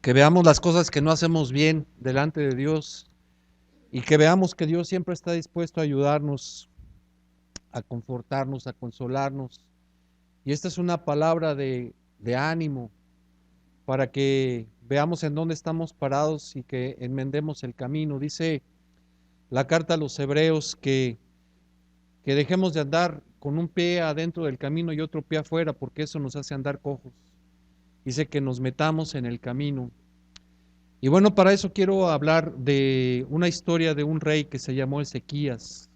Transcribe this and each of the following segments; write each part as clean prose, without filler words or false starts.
que veamos las cosas que no hacemos bien delante de Dios y que veamos que Dios siempre está dispuesto a ayudarnos, a confortarnos, a consolarnos. Y esta es una palabra de ánimo para que veamos en dónde estamos parados y que enmendemos el camino. Dice la carta a los hebreos que dejemos de andar con un pie adentro del camino y otro pie afuera, porque eso nos hace andar cojos. Dice que nos metamos en el camino. Y bueno, para eso quiero hablar de una historia de un rey que se llamó Ezequías.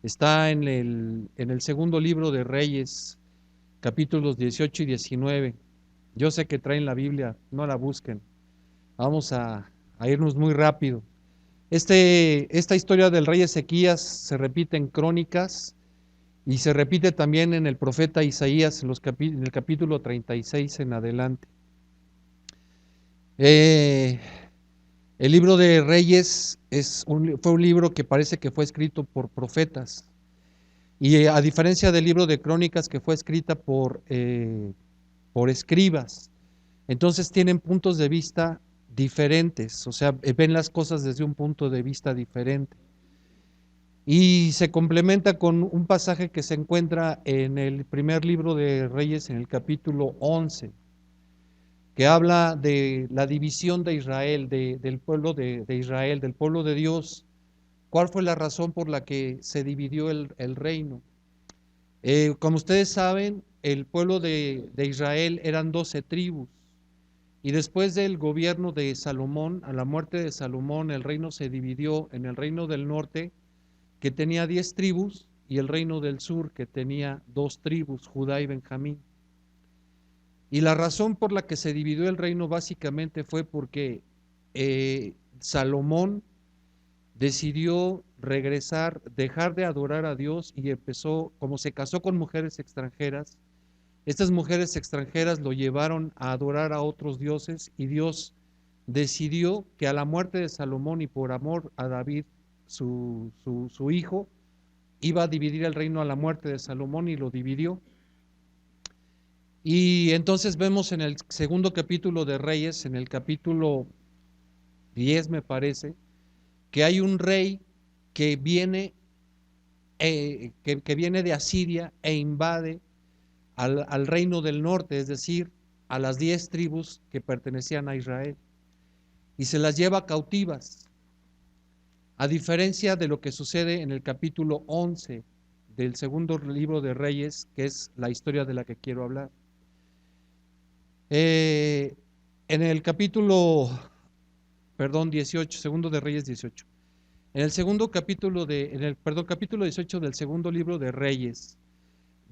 Está en el segundo libro de Reyes, capítulos 18 y 19. Yo sé que traen la Biblia, no la busquen. Vamos a irnos muy rápido. Esta historia del rey Ezequías se repite en Crónicas y se repite también en el profeta Isaías en el capítulo 36 en adelante. Eh, El libro de Reyes fue un libro que parece que fue escrito por profetas. Y a diferencia del libro de Crónicas que fue escrita por escribas. Entonces tienen puntos de vista diferentes, o sea, ven las cosas desde un punto de vista diferente. Y se complementa con un pasaje que se encuentra en el primer libro de Reyes, en el capítulo 11, que habla de la división de Israel, del pueblo de Israel, del pueblo de Dios. ¿Cuál fue la razón por la que se dividió el reino? Como ustedes saben, el pueblo de Israel eran 12 tribus. Y después del gobierno de Salomón, a la muerte de Salomón, el reino se dividió en el reino del norte, que tenía 10 tribus, y el reino del sur, que tenía 2 tribus, Judá y Benjamín. Y la razón por la que se dividió el reino básicamente fue porque Salomón decidió regresar, dejar de adorar a Dios y empezó, como se casó con mujeres extranjeras, estas mujeres extranjeras lo llevaron a adorar a otros dioses y Dios decidió que a la muerte de Salomón y por amor a David, su hijo, iba a dividir el reino a la muerte de Salomón y lo dividió. Y entonces vemos en el segundo capítulo de Reyes, en el capítulo 10 me parece, que hay un rey que viene, que viene de Asiria e invade al reino del norte, es decir, a las 10 tribus que pertenecían a Israel, y se las lleva cautivas, a diferencia de lo que sucede en el capítulo 11 del segundo libro de Reyes, que es la historia de la que quiero hablar. En el capítulo, perdón, 18, segundo de Reyes 18. En el segundo capítulo capítulo 18 del segundo libro de Reyes,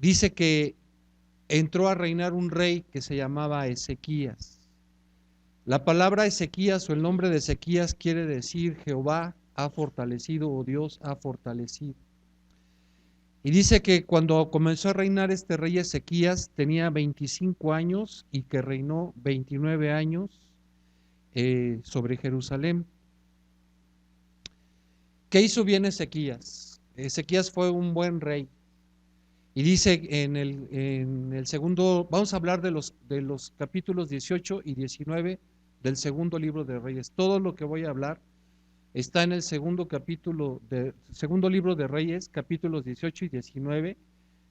dice que entró a reinar un rey que se llamaba Ezequías. La palabra Ezequías o el nombre de Ezequías quiere decir Jehová ha fortalecido o Dios ha fortalecido. Y dice que cuando comenzó a reinar este rey Ezequías tenía 25 años y que reinó 29 años sobre Jerusalén. ¿Qué hizo bien Ezequías? Ezequías fue un buen rey. Y dice en el segundo, vamos a hablar de los capítulos 18 y 19 del segundo libro de Reyes. Todo lo que voy a hablar está en el segundo libro de Reyes, capítulos 18 y 19,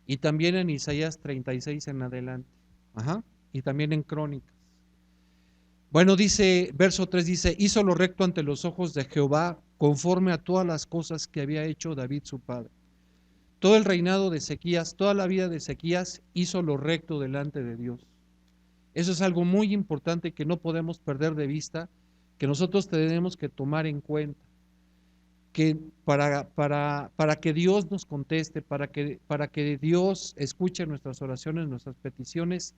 y también en Isaías 36 en adelante. Ajá. Y también en Crónicas. Bueno, dice, verso 3 dice, hizo lo recto ante los ojos de Jehová, conforme a todas las cosas que había hecho David su padre. Todo el reinado de Ezequías, toda la vida de Ezequías hizo lo recto delante de Dios. Eso es algo muy importante que no podemos perder de vista, que nosotros tenemos que tomar en cuenta, que para que Dios nos conteste, para que Dios escuche nuestras oraciones, nuestras peticiones,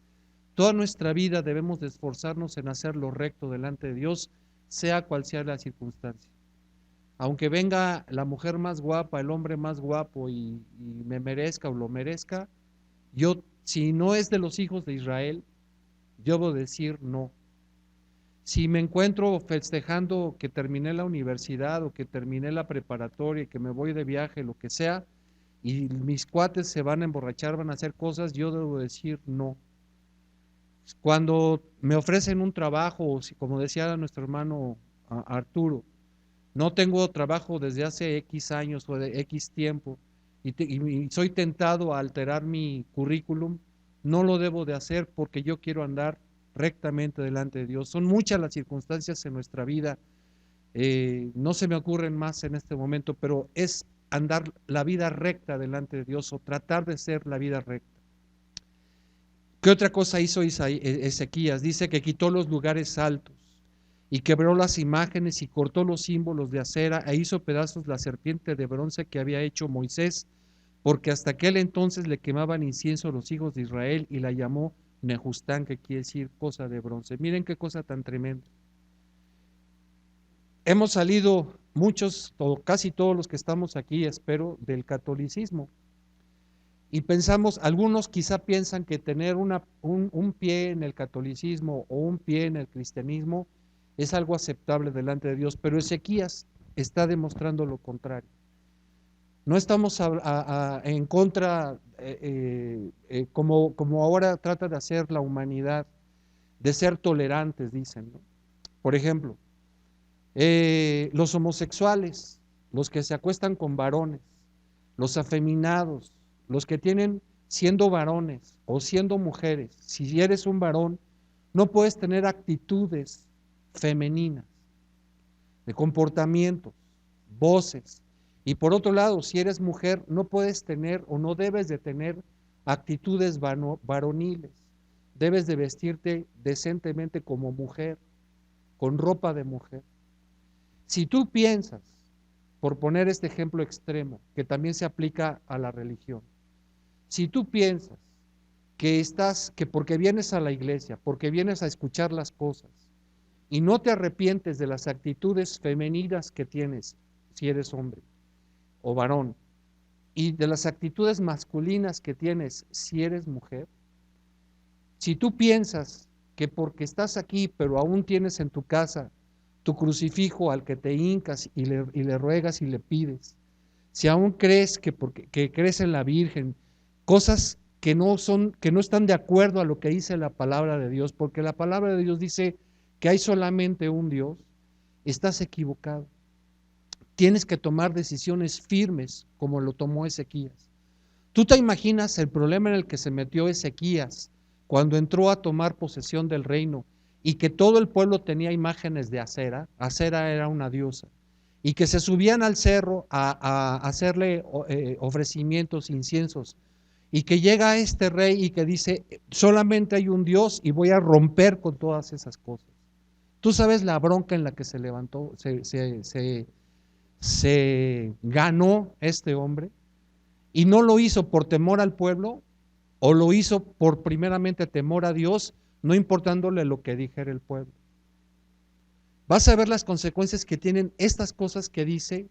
toda nuestra vida debemos de esforzarnos en hacer lo recto delante de Dios, sea cual sea la circunstancia. Aunque venga la mujer más guapa, el hombre más guapo y me merezca o lo merezca, yo, si no es de los hijos de Israel, yo debo decir no. Si me encuentro festejando que terminé la universidad o que terminé la preparatoria, que me voy de viaje, lo que sea, y mis cuates se van a emborrachar, van a hacer cosas, yo debo decir no. Cuando me ofrecen un trabajo, o si, como decía nuestro hermano Arturo, no tengo trabajo desde hace X años o de X tiempo y soy tentado a alterar mi currículum, no lo debo de hacer porque yo quiero andar rectamente delante de Dios. Son muchas las circunstancias en nuestra vida, no se me ocurren más en este momento, pero es andar la vida recta delante de Dios o tratar de ser la vida recta. ¿Qué otra cosa hizo Ezequías? Dice que quitó los lugares altos y quebró las imágenes y cortó los símbolos de acera e hizo pedazos la serpiente de bronce que había hecho Moisés, porque hasta aquel entonces le quemaban incienso a los hijos de Israel y la llamó Nejustán, que quiere decir cosa de bronce. Miren qué cosa tan tremenda. Hemos salido muchos, casi todos los que estamos aquí, espero, del catolicismo. Y pensamos, algunos quizá piensan que tener un pie en el catolicismo o un pie en el cristianismo es algo aceptable delante de Dios, pero Ezequías está demostrando lo contrario. No estamos en contra, como ahora trata de hacer la humanidad, de ser tolerantes, dicen, ¿no? Por ejemplo, los homosexuales, los que se acuestan con varones, los afeminados, los que tienen siendo varones o siendo mujeres, si eres un varón, no puedes tener actitudes femeninas, de comportamientos, voces. Y por otro lado, si eres mujer, no puedes tener o no debes de tener actitudes varoniles. Debes de vestirte decentemente como mujer, con ropa de mujer. Si tú piensas, por poner este ejemplo extremo, que también se aplica a la religión, si tú piensas que porque vienes a la iglesia, porque vienes a escuchar las cosas, y no te arrepientes de las actitudes femeninas que tienes, si eres hombre o varón, y de las actitudes masculinas que tienes, si eres mujer, si tú piensas que porque estás aquí, pero aún tienes en tu casa tu crucifijo al que te hincas y le ruegas y le pides, si aún crees que crees en la Virgen, cosas que no están de acuerdo a lo que dice la palabra de Dios, porque la palabra de Dios dice que hay solamente un Dios, estás equivocado. Tienes que tomar decisiones firmes como lo tomó Ezequías. ¿Tú te imaginas el problema en el que se metió Ezequías cuando entró a tomar posesión del reino y que todo el pueblo tenía imágenes de Acera? Acera era una diosa. Y que se subían al cerro a hacerle ofrecimientos, inciensos. Y que llega este rey y que dice, solamente hay un Dios y voy a romper con todas esas cosas. Tú sabes la bronca en la que se levantó, se ganó este hombre. Y no lo hizo por temor al pueblo, o lo hizo por primeramente temor a Dios, no importándole lo que dijera el pueblo. Vas a ver las consecuencias que tienen estas cosas que dice.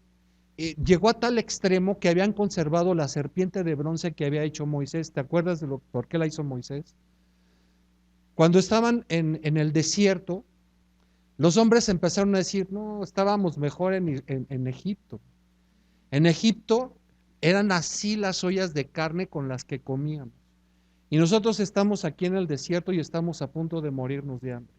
Llegó a tal extremo que habían conservado la serpiente de bronce que había hecho Moisés. ¿Te acuerdas de por qué la hizo Moisés? Cuando estaban en el desierto, los hombres empezaron a decir, no, estábamos mejor en Egipto. En Egipto eran así las ollas de carne con las que comíamos. Y nosotros estamos aquí en el desierto y estamos a punto de morirnos de hambre.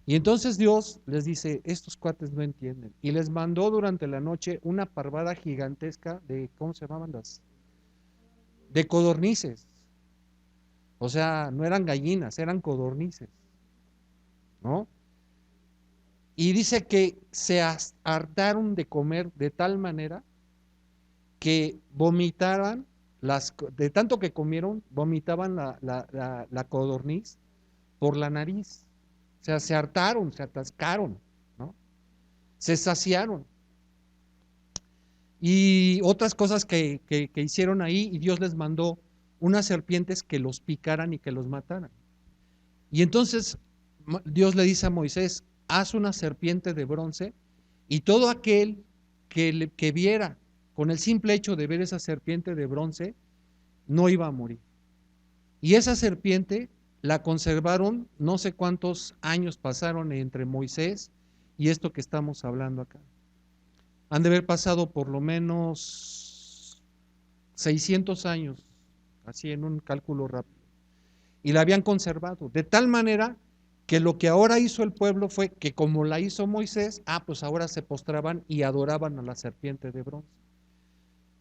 Y entonces Dios les dice, estos cuates no entienden. Y les mandó durante la noche una parvada gigantesca de, ¿cómo se llamaban las? De codornices. O sea, no eran gallinas, eran codornices, ¿no? Y dice que se hartaron de comer de tal manera que vomitaban, de tanto que comieron, vomitaban la codorniz por la nariz. O sea, se hartaron, se atascaron, ¿no? Se saciaron. Y otras cosas que hicieron ahí, y Dios les mandó unas serpientes que los picaran y que los mataran. Y entonces Dios le dice a Moisés, haz una serpiente de bronce, y todo aquel que viera, con el simple hecho de ver esa serpiente de bronce, no iba a morir. Y esa serpiente la conservaron, no sé cuántos años pasaron entre Moisés y esto que estamos hablando acá. Han de haber pasado por lo menos 600 años, así en un cálculo rápido. y la habían conservado, de tal manera que lo que ahora hizo el pueblo fue que como la hizo Moisés, pues ahora se postraban y adoraban a la serpiente de bronce,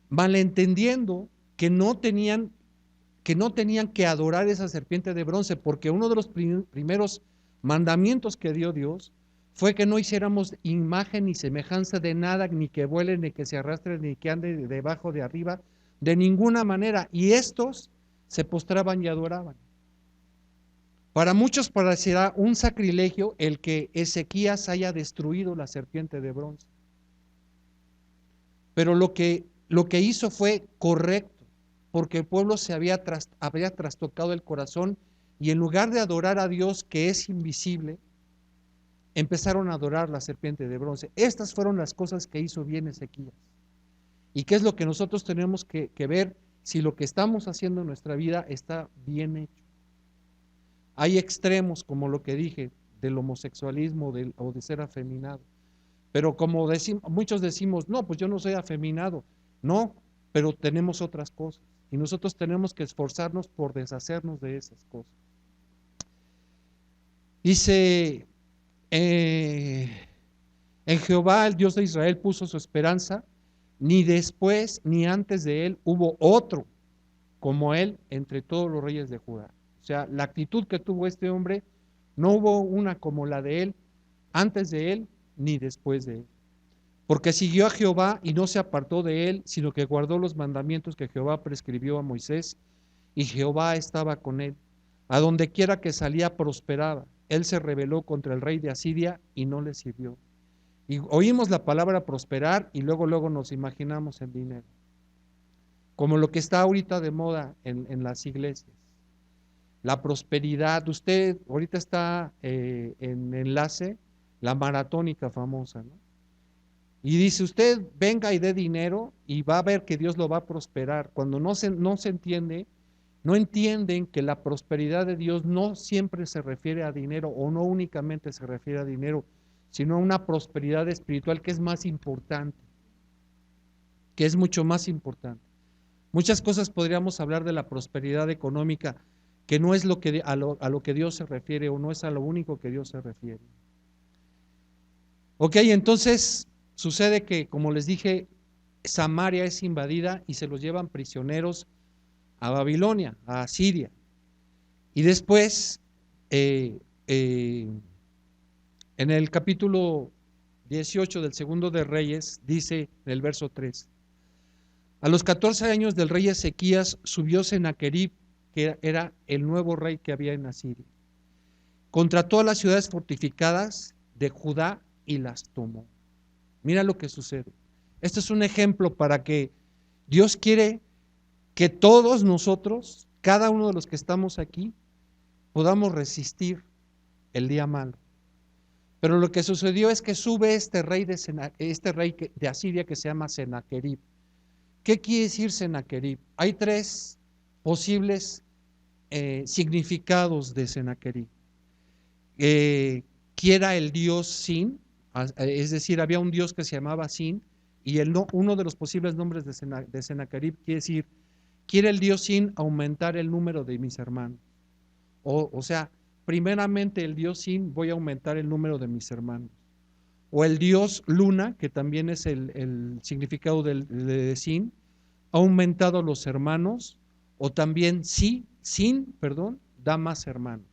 malentendiendo que no tenían que adorar esa serpiente de bronce, porque uno de los primeros mandamientos que dio Dios fue que no hiciéramos imagen ni semejanza de nada, ni que vuele, ni que se arrastre, ni que ande debajo de arriba, de ninguna manera. Y estos se postraban y adoraban. Para muchos parecerá un sacrilegio el que Ezequías haya destruido la serpiente de bronce. Pero lo que hizo fue correcto, porque el pueblo se había trastocado el corazón y en lugar de adorar a Dios que es invisible, empezaron a adorar la serpiente de bronce. Estas fueron las cosas que hizo bien Ezequías. ¿Y qué es lo que nosotros tenemos que ver si lo que estamos haciendo en nuestra vida está bien hecho? Hay extremos, como lo que dije, del homosexualismo o de ser afeminado. Pero como muchos decimos, no, pues yo no soy afeminado. No, pero tenemos otras cosas. Y nosotros tenemos que esforzarnos por deshacernos de esas cosas. Dice, en Jehová, el Dios de Israel, puso su esperanza, ni después ni antes de él hubo otro como él entre todos los reyes de Judá. O sea, la actitud que tuvo este hombre, no hubo una como la de él, antes de él ni después de él. Porque siguió a Jehová y no se apartó de él, sino que guardó los mandamientos que Jehová prescribió a Moisés, y Jehová estaba con él. A donde quiera que salía prosperaba. Él se rebeló contra el rey de Asiria y no le sirvió. Y oímos la palabra prosperar y luego nos imaginamos el dinero. Como lo que está ahorita de moda en las iglesias. La prosperidad. Usted ahorita está en enlace, la maratónica famosa, ¿no? Y dice, usted venga y dé dinero y va a ver que Dios lo va a prosperar. Cuando no se entiende, no entienden que la prosperidad de Dios no siempre se refiere a dinero o no únicamente se refiere a dinero, sino a una prosperidad espiritual que es más importante, que es mucho más importante. Muchas cosas podríamos hablar de la prosperidad económica, que no es a lo que Dios se refiere o no es a lo único que Dios se refiere. Ok, entonces sucede que, como les dije, Samaria es invadida y se los llevan prisioneros a Babilonia, a Asiria. Y después, en el capítulo 18 del segundo de Reyes, dice en el verso 3, a los 14 años del rey Ezequías subió Sennacherib, que era el nuevo rey que había en Asiria, contra todas las ciudades fortificadas de Judá y las tomó. Mira lo que sucede. Este es un ejemplo para que Dios quiere que todos nosotros, cada uno de los que estamos aquí, podamos resistir el día malo. Pero lo que sucedió es que sube este rey de Asiria que se llama Sennacherib. ¿Qué quiere decir Sennacherib? Hay tres posibles significados de Sennacherib. Que era el dios Sin, es decir, había un dios que se llamaba Sin, y uno de los posibles nombres de Sennacherib quiere decir, quiere el dios Sin aumentar el número de mis hermanos. O sea, primeramente el dios Sin, voy a aumentar el número de mis hermanos. O el dios Luna, que también es el significado de Sin, ha aumentado los hermanos, o también Sin, da más hermanos.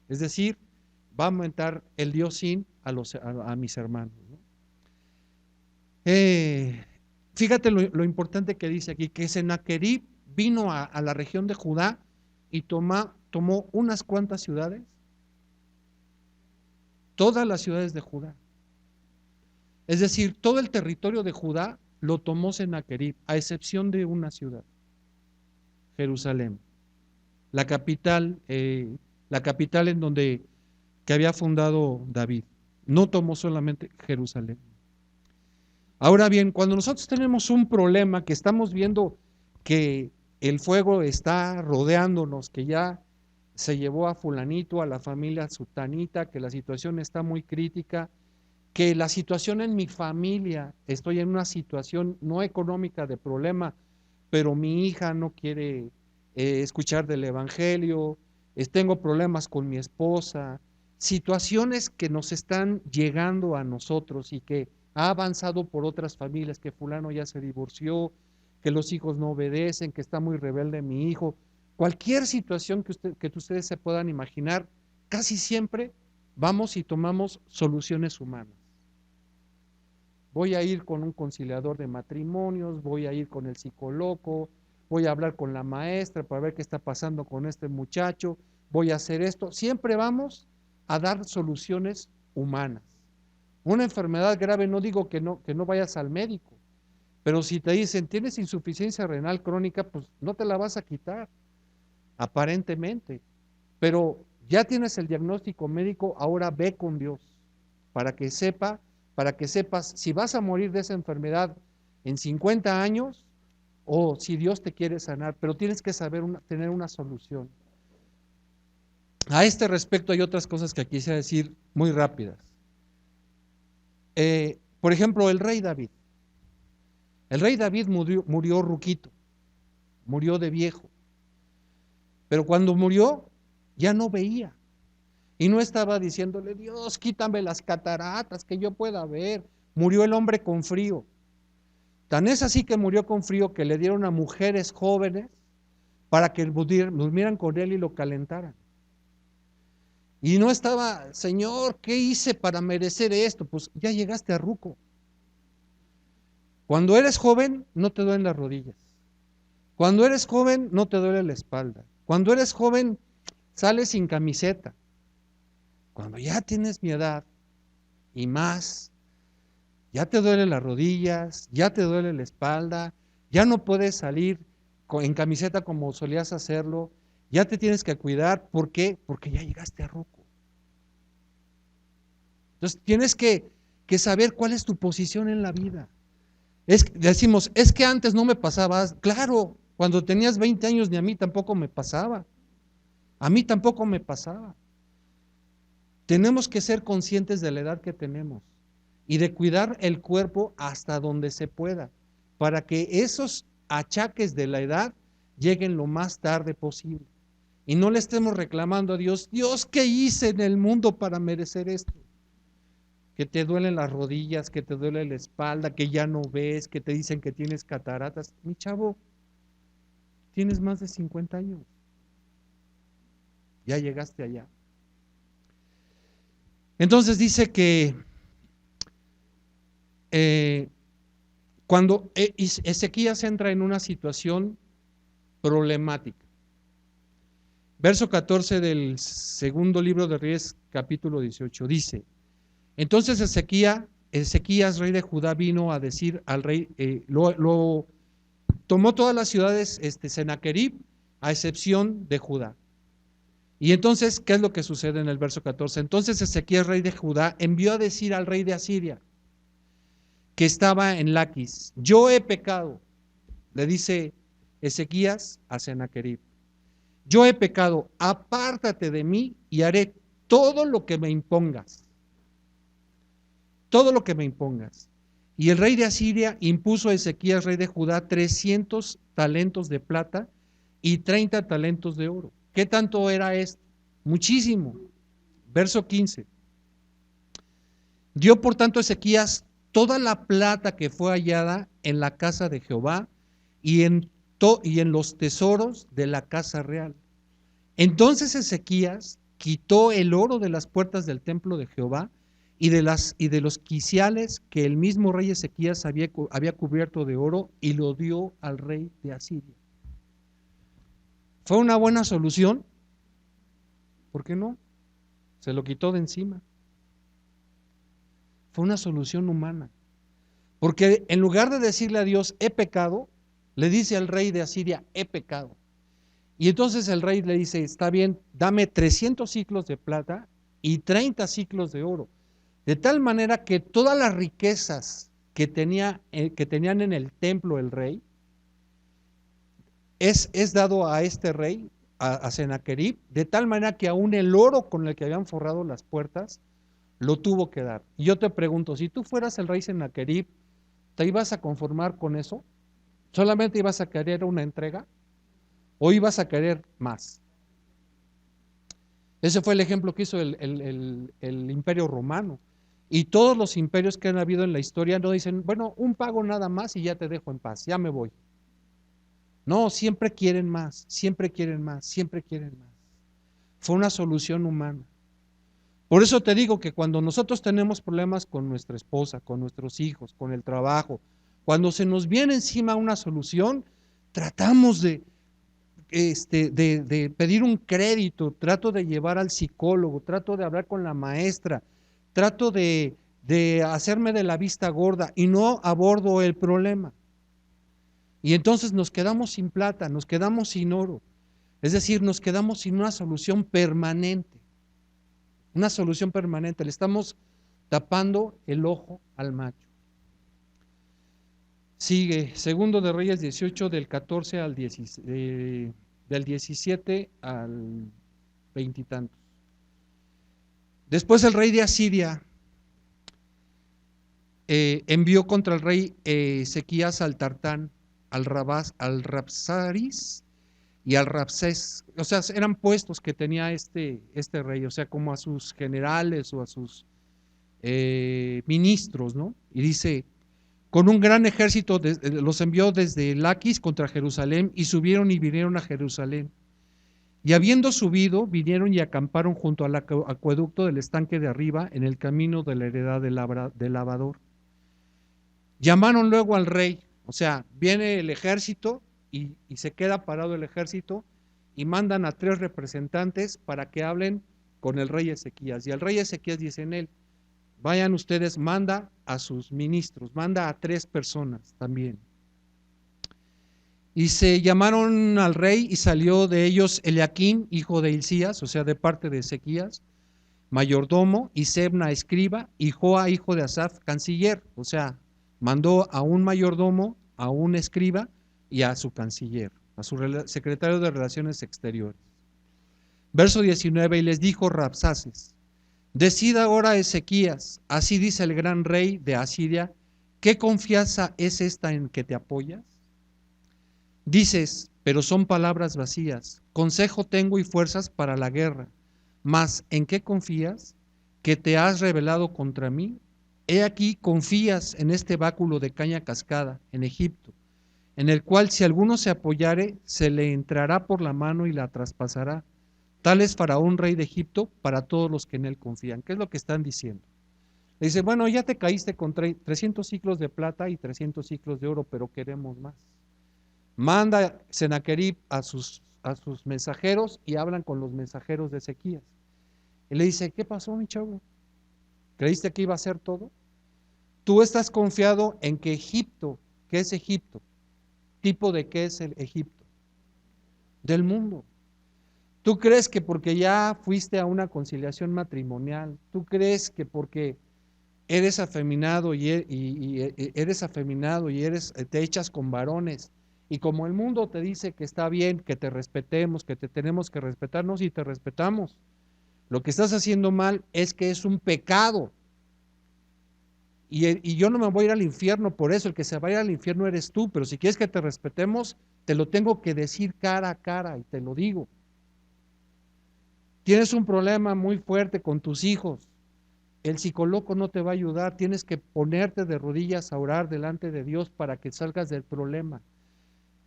Es decir, va a aumentar el dios Sin a mis hermanos, ¿no? Fíjate lo importante que dice aquí, que Sennacherib vino a la región de Judá y tomó unas cuantas ciudades, todas las ciudades de Judá. Es decir, todo el territorio de Judá lo tomó Sennacherib, a excepción de una ciudad, Jerusalén, la capital en donde que había fundado David. No tomó solamente Jerusalén. Ahora bien, cuando nosotros tenemos un problema, que estamos viendo que el fuego está rodeándonos, que ya se llevó a fulanito, a la familia sutanita, que la situación está muy crítica, que la situación en mi familia, estoy en una situación no económica de problema, pero mi hija no quiere escuchar del evangelio, tengo problemas con mi esposa, situaciones que nos están llegando a nosotros y que ha avanzado por otras familias, que fulano ya se divorció, que los hijos no obedecen, que está muy rebelde mi hijo, cualquier situación que ustedes se puedan imaginar, casi siempre vamos y tomamos soluciones humanas. Voy a ir con un conciliador de matrimonios, voy a ir con el psicólogo, voy a hablar con la maestra para ver qué está pasando con este muchacho, voy a hacer esto. Siempre vamos a dar soluciones humanas. Una enfermedad grave, no digo que no vayas al médico, pero si te dicen tienes insuficiencia renal crónica, pues no te la vas a quitar, aparentemente. Pero ya tienes el diagnóstico médico, ahora ve con Dios para que para que sepas si vas a morir de esa enfermedad en 50 años o si Dios te quiere sanar, pero tienes que saber tener una solución. A este respecto hay otras cosas que quisiera decir muy rápidas. Por ejemplo, el rey David. El rey David murió ruquito, murió de viejo, pero cuando murió ya no veía. Y no estaba diciéndole, Dios, quítame las cataratas, que yo pueda ver. Murió el hombre con frío. Tan es así que murió con frío que le dieron a mujeres jóvenes para que durmieran con él y lo calentaran. Y no estaba, Señor, ¿qué hice para merecer esto? Pues ya llegaste a ruco. Cuando eres joven, no te duelen las rodillas. Cuando eres joven, no te duele la espalda. Cuando eres joven, sales sin camiseta. Cuando ya tienes mi edad y más, ya te duelen las rodillas, ya te duele la espalda, ya no puedes salir en camiseta como solías hacerlo, ya te tienes que cuidar. ¿Por qué? Porque ya llegaste a ruco. Entonces tienes que saber cuál es tu posición en la vida. Decimos, es que antes no me pasaba. Claro, cuando tenías 20 años ni a mí tampoco me pasaba. A mí tampoco me pasaba. Tenemos que ser conscientes de la edad que tenemos y de cuidar el cuerpo hasta donde se pueda, para que esos achaques de la edad lleguen lo más tarde posible. Y no le estemos reclamando a Dios, Dios, ¿qué hice en el mundo para merecer esto? Que te duelen las rodillas, que te duele la espalda, que ya no ves, que te dicen que tienes cataratas. Mi chavo, tienes más de 50 años. Ya llegaste allá. Entonces dice que cuando Ezequías entra en una situación problemática. Verso 14 del segundo libro de Reyes, capítulo 18, dice, entonces Ezequías, rey de Judá, vino a decir al rey, tomó todas las ciudades Sennacherib, a excepción de Judá. Y entonces, ¿qué es lo que sucede en el verso 14? Entonces Ezequías, rey de Judá, envió a decir al rey de Asiria, que estaba en Laquis, yo he pecado, le dice Ezequías a Sennacherib, yo he pecado, apártate de mí y haré todo lo que me impongas. Todo lo que me impongas. Y el rey de Asiria impuso a Ezequías, rey de Judá, 300 talentos de plata y 30 talentos de oro. ¿Qué tanto era esto? Muchísimo. Verso 15. Dio por tanto Ezequías toda la plata que fue hallada en la casa de Jehová y en los tesoros de la casa real. Entonces Ezequías quitó el oro de las puertas del templo de Jehová y de los quiciales que el mismo rey Ezequías había cubierto de oro y lo dio al rey de Asiria. ¿Fue una buena solución? ¿Por qué no? Se lo quitó de encima. Fue una solución humana. Porque en lugar de decirle a Dios, he pecado, le dice al rey de Asiria, he pecado. Y entonces el rey le dice, está bien, dame 300 siclos de plata y 30 siclos de oro. De tal manera que todas las riquezas que tenían en el templo el rey, es dado a este rey, a Sennacherib, de tal manera que aún el oro con el que habían forrado las puertas, lo tuvo que dar. Y yo te pregunto, si tú fueras el rey Sennacherib, ¿te ibas a conformar con eso? ¿Solamente ibas a querer una entrega? ¿O ibas a querer más? Ese fue el ejemplo que hizo el Imperio Romano. Y todos los imperios que han habido en la historia no dicen, bueno, un pago nada más y ya te dejo en paz, ya me voy. No, siempre quieren más, siempre quieren más, siempre quieren más. Fue una solución humana. Por eso te digo que cuando nosotros tenemos problemas con nuestra esposa, con nuestros hijos, con el trabajo, cuando se nos viene encima una solución, tratamos de pedir un crédito, trato de llevar al psicólogo, trato de hablar con la maestra, trato de hacerme de la vista gorda y no abordo el problema. Y entonces nos quedamos sin plata, nos quedamos sin oro, es decir, nos quedamos sin una solución permanente. Una solución permanente, le estamos tapando el ojo al macho. Sigue, segundo de Reyes 18, del 14 al 10, del 17 al 20 y tantos. Después el rey de Asiria envió contra el rey Ezequías al Tartán, al Rabsaris y al Rabsés. O sea, eran puestos que tenía este rey, o sea, como a sus generales o a sus ministros, ¿no? Y dice, con un gran ejército los envió desde Laquis contra Jerusalén y subieron y vinieron a Jerusalén. Y habiendo subido, vinieron y acamparon junto al acueducto del estanque de arriba, en el camino de la heredad del lavador. Llamaron luego al rey, o sea, viene el ejército y se queda parado el ejército y mandan a 3 representantes para que hablen con el rey Ezequías. Y el rey Ezequías dice en él, vayan ustedes, manda a sus ministros, manda a 3 personas también. Y se llamaron al rey y salió de ellos Eliaquín, hijo de Hilcías, o sea, de parte de Ezequías, mayordomo, y Sebna, escriba, y Joa, hijo de Asaf, canciller. O sea, mandó a un mayordomo, a un escriba y a su canciller, a su secretario de Relaciones Exteriores. Verso 19, y les dijo Rabsaces, decid ahora Ezequías, así dice el gran rey de Asiria, ¿qué confianza es esta en que te apoyas? Dices, pero son palabras vacías, consejo tengo y fuerzas para la guerra, mas ¿en qué confías? ¿Que te has rebelado contra mí? He aquí confías en este báculo de caña cascada, en Egipto, en el cual si alguno se apoyare, se le entrará por la mano y la traspasará. Tal es Faraón, rey de Egipto, para todos los que en él confían. ¿Qué es lo que están diciendo? Le dice, bueno, ya te caíste con 300 ciclos de plata y 300 ciclos de oro, pero queremos más. Manda Sennacherib a sus mensajeros y hablan con los mensajeros de Ezequías. Y le dice, ¿qué pasó, mi chavo? ¿Creíste que iba a ser todo? Tú estás confiado en que Egipto, ¿qué es Egipto? ¿Tipo de qué es el Egipto? Del mundo. ¿Tú crees que porque ya fuiste a una conciliación matrimonial, tú crees que porque eres afeminado y eres afeminado y te echas con varones, y como el mundo te dice que está bien, que te respetemos, que te tenemos que respetarnos y te respetamos, lo que estás haciendo mal es que es un pecado, y yo no me voy a ir al infierno por eso, el que se va a ir al infierno eres tú, pero si quieres que te respetemos, te lo tengo que decir cara a cara y te lo digo. Tienes un problema muy fuerte con tus hijos, el psicólogo no te va a ayudar, tienes que ponerte de rodillas a orar delante de Dios para que salgas del problema.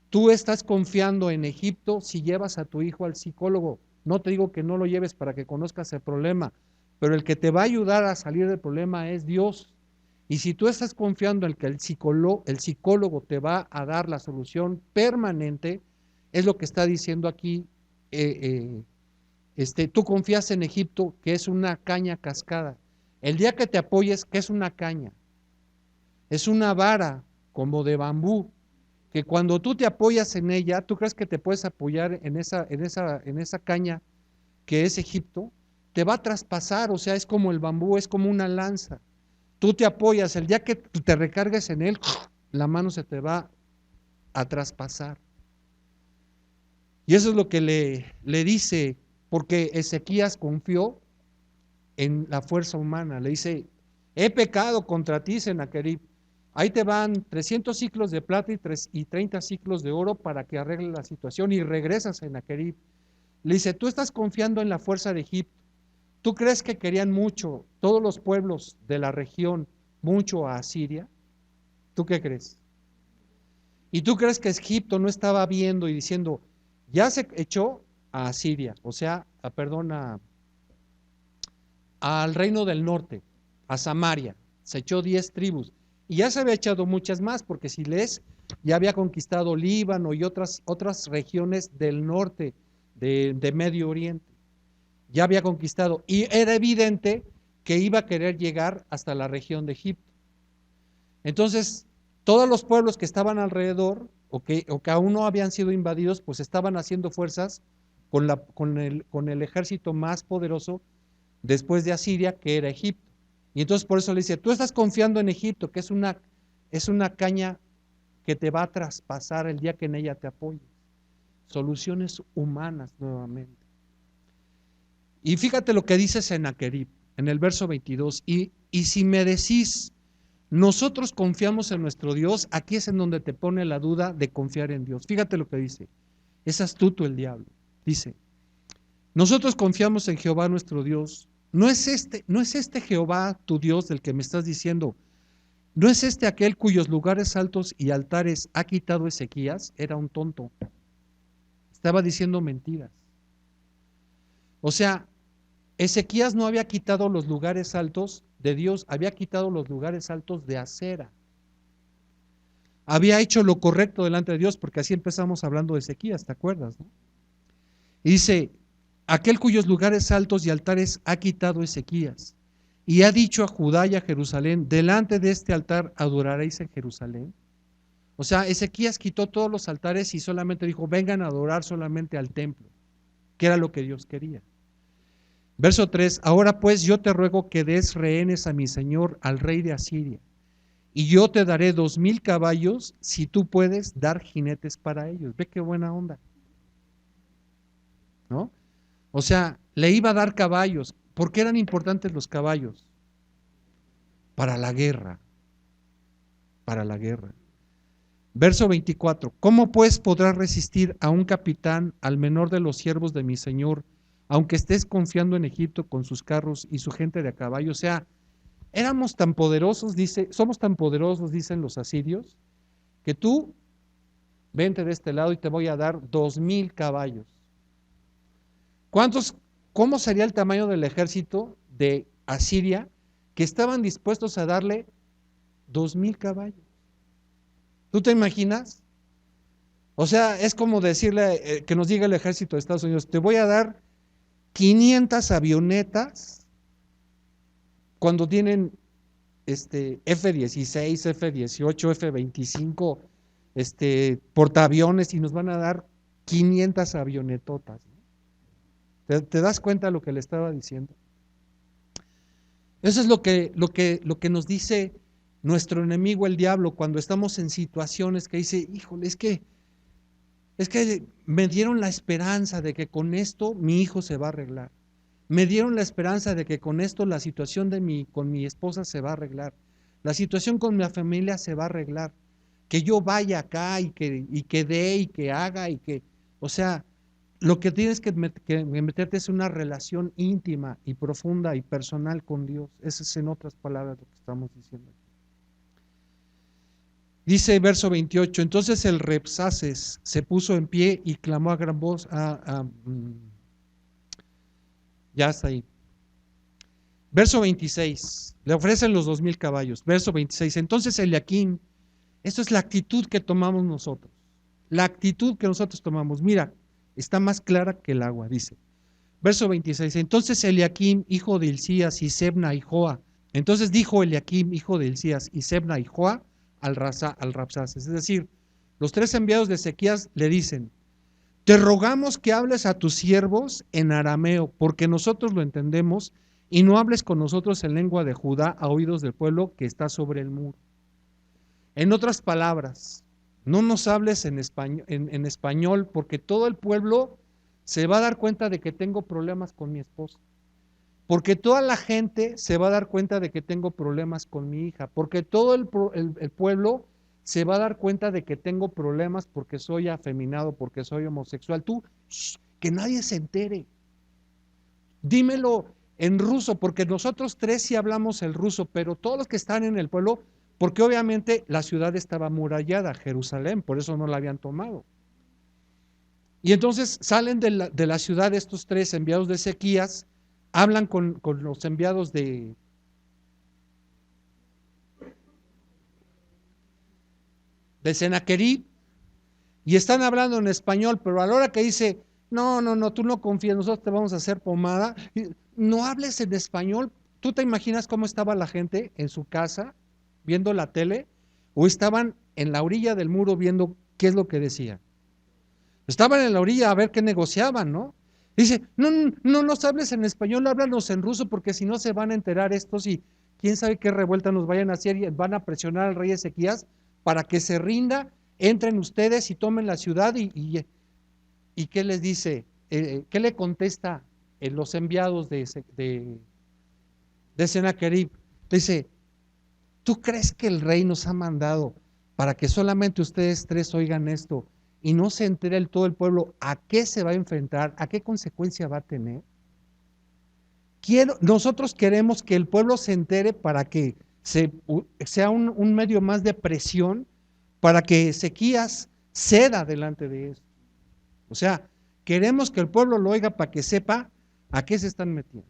Tú estás confiando en Egipto si llevas a tu hijo al psicólogo. No te digo que no lo lleves para que conozcas el problema, pero el que te va a ayudar a salir del problema es Dios. Y si tú estás confiando en que el psicólogo te va a dar la solución permanente, es lo que está diciendo aquí, tú confías en Egipto, que es una caña cascada. El día que te apoyes, ¿qué es una caña? Es una vara como de bambú, que cuando tú te apoyas en ella, tú crees que te puedes apoyar en esa caña que es Egipto, te va a traspasar, o sea, es como el bambú, es como una lanza. Tú te apoyas, el día que te recargues en él, la mano se te va a traspasar. Y eso es lo que le dice, porque Ezequías confió en la fuerza humana. Le dice, he pecado contra ti, Sennacherib. Ahí te van 300 ciclos de plata y 30 ciclos de oro para que arregle la situación y regresas, Sennacherib. Le dice, tú estás confiando en la fuerza de Egipto. ¿Tú crees que querían mucho todos los pueblos de la región, mucho a Asiria? ¿Tú qué crees? ¿Y tú crees que Egipto no estaba viendo y diciendo, ya se echó a Asiria, o sea, al reino del norte, a Samaria, se echó 10 tribus, y ya se había echado muchas más, porque si lees, ya había conquistado Líbano y otras regiones del norte de Medio Oriente, ya había conquistado, y era evidente que iba a querer llegar hasta la región de Egipto. Entonces, todos los pueblos que estaban alrededor, o que aún no habían sido invadidos, pues estaban haciendo fuerzas con el ejército más poderoso después de Asiria, que era Egipto. Y entonces por eso le dice, tú estás confiando en Egipto, que es una caña que te va a traspasar el día que en ella te apoyes. Soluciones humanas nuevamente. Y fíjate lo que dice Sennacherib en el verso 22, y si me decís, nosotros confiamos en nuestro Dios, aquí es en donde te pone la duda de confiar en Dios. Fíjate lo que dice, es astuto el diablo. Dice, nosotros confiamos en Jehová nuestro Dios. No es este Jehová tu Dios del que me estás diciendo. ¿No es este aquel cuyos lugares altos y altares ha quitado Ezequías? Era un tonto. Estaba diciendo mentiras. O sea, Ezequías no había quitado los lugares altos de Dios, había quitado los lugares altos de Acera. Había hecho lo correcto delante de Dios, porque así empezamos hablando de Ezequías, ¿te acuerdas? ¿No? Y dice, aquel cuyos lugares altos y altares ha quitado Ezequías, y ha dicho a Judá y a Jerusalén, delante de este altar adoraréis en Jerusalén. O sea, Ezequías quitó todos los altares y solamente dijo, vengan a adorar solamente al templo, que era lo que Dios quería. Verso 3, ahora pues yo te ruego que des rehenes a mi señor, al rey de Asiria, y yo te daré 2000 caballos si tú puedes dar jinetes para ellos. Ve qué buena onda, ¿no? O sea, le iba a dar caballos. ¿Por qué eran importantes los caballos? Para la guerra, para la guerra. Verso 24, ¿cómo pues podrás resistir a un capitán, al menor de los siervos de mi señor, aunque estés confiando en Egipto con sus carros y su gente de a caballo? O sea, éramos tan poderosos, somos tan poderosos, dicen los asirios, que tú vente de este lado y te voy a dar 2000 caballos. ¿Cómo sería el tamaño del ejército de Asiria que estaban dispuestos a darle 2000 caballos? ¿Tú te imaginas? O sea, es como decirle, que nos diga el ejército de Estados Unidos, te voy a dar 500 avionetas cuando tienen F-16, F-18, F-25, portaaviones, y nos van a dar 500 avionetotas. ¿Te das cuenta de lo que le estaba diciendo? Eso es lo que nos dice nuestro enemigo el diablo cuando estamos en situaciones que dice, híjole, es que me dieron la esperanza de que con esto mi hijo se va a arreglar. Me dieron la esperanza de que con esto la situación con mi esposa se va a arreglar. La situación con mi familia se va a arreglar. Que yo vaya acá y que dé y que haga o sea, lo que tienes que meterte es una relación íntima y profunda y personal con Dios. Eso es, en otras palabras, lo que estamos diciendo. Dice verso 28, entonces el Rabsaces se puso en pie y clamó a gran voz, ya está ahí. Verso 26, le ofrecen los 2000 caballos. Verso 26, entonces Eliaquim, esto es la actitud que tomamos nosotros. La actitud que nosotros tomamos, mira, está más clara que el agua, dice. Verso 26, entonces Eliaquim, hijo de Hilcías, y Sebna y Joa. Entonces dijo Eliaquim, hijo de Hilcías, y Sebna y Joa al Rabsaces. Es decir, los tres enviados de Ezequías le dicen, te rogamos que hables a tus siervos en arameo, porque nosotros lo entendemos, y no hables con nosotros en lengua de Judá a oídos del pueblo que está sobre el muro. En otras palabras, no nos hables en español, porque todo el pueblo se va a dar cuenta de que tengo problemas con mi esposa. Porque toda la gente se va a dar cuenta de que tengo problemas con mi hija. Porque todo el pueblo se va a dar cuenta de que tengo problemas porque soy afeminado, porque soy homosexual. Tú, que nadie se entere. Dímelo en ruso, porque nosotros tres sí hablamos el ruso, pero todos los que están en el pueblo, porque obviamente la ciudad estaba amurallada, Jerusalén, por eso no la habían tomado. Y entonces salen de la ciudad estos tres enviados de Ezequías, hablan con los enviados de Senaquerib, y están hablando en español, pero a la hora que dice, no, tú no confías, nosotros te vamos a hacer pomada, no hables en español. ¿Tú te imaginas cómo estaba la gente en su casa viendo la tele? ¿O estaban en la orilla del muro viendo qué es lo que decía? Estaban en la orilla a ver qué negociaban, ¿no? Dice, no nos hables en español, háblanos en ruso, porque si no se van a enterar estos y quién sabe qué revuelta nos vayan a hacer y van a presionar al rey Ezequías para que se rinda, entren ustedes y tomen la ciudad. ¿Y qué les dice? ¿Qué le contesta los enviados de Senaquerib? Dice, ¿tú crees que el rey nos ha mandado para que solamente ustedes tres oigan esto y no se entere todo el pueblo a qué se va a enfrentar, a qué consecuencia va a tener? Nosotros queremos que el pueblo se entere para que sea un medio más de presión para que Ezequías ceda delante de eso. O sea, queremos que el pueblo lo oiga para que sepa a qué se están metiendo.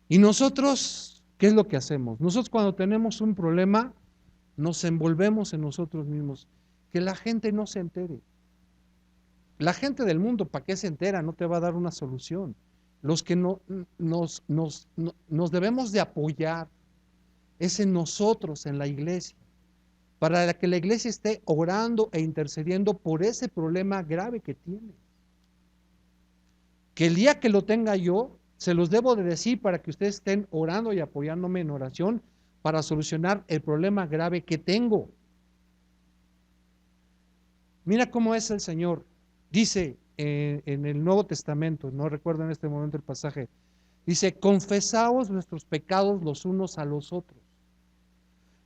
Y nosotros, ¿qué es lo que hacemos? Nosotros cuando tenemos un problema, nos envolvemos en nosotros mismos. Que la gente no se entere. La gente del mundo, ¿para qué se entera? No te va a dar una solución. Los que nos debemos de apoyar es en nosotros, en la iglesia, para que la iglesia esté orando e intercediendo por ese problema grave que tiene. Que el día que lo tenga yo, se los debo de decir para que ustedes estén orando y apoyándome en oración para solucionar el problema grave que tengo. Mira cómo es el Señor. Dice en el Nuevo Testamento, no recuerdo en este momento el pasaje, dice, confesaos vuestros pecados los unos a los otros.